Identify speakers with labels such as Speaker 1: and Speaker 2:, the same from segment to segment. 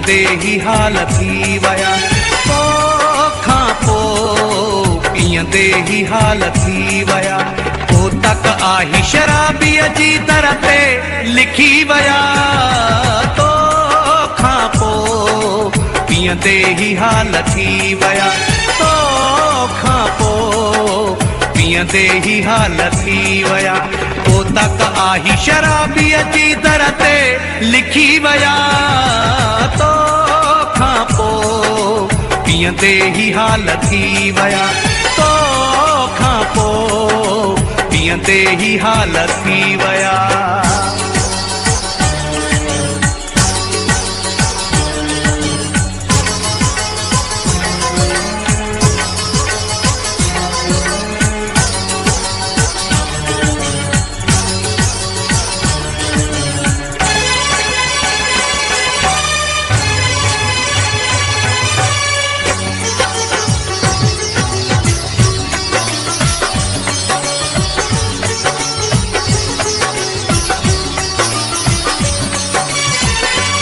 Speaker 1: पीअंदे ही हाल थी वया तो खां पोइ पीअंदे ही हाल थी वया तो तक आही शराबीअ जी दर ते लिखी वया तो खां पोइ पीअंदे ही हाल थी वया तो खां पोइ पीअंदे ही हाल थी वया तो तक आही शराबीअ जी दर ते लिखी वया तो खां पोइ पीअंदे ही हाल थी वया तो खां पोइ पीअंदे ही हाल थी वया।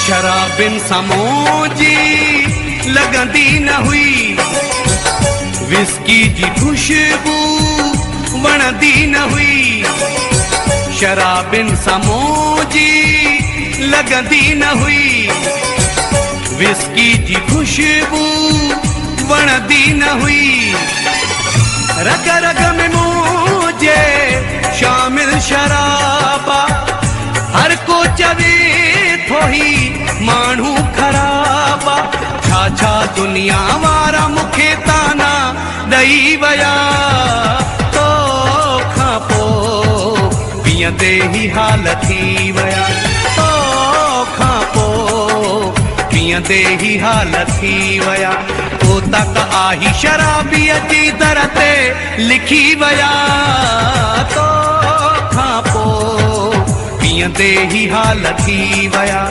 Speaker 1: शराबिन समोजी लगंदी न हुई विस्की जी खुशबू वणंदी न हुई शराबिन समोजी लगंदी न हुई विस्की जी खुशबू वणंदी न हुई रग रग में मुझे शामिल शराबा हर को चवे थोही माण्हू ख़राबा छा छा दुनिया वारा मूंखे ताना ॾेई वया तो खां पोइ पीअंदे ही हाल थी वया तो खां पोइ पीअंदे ही हाल थी वया तो तक आही शराबीअ जी दर ते लिखी वया तो खां पोइ पीअंदे ही हाल थी वया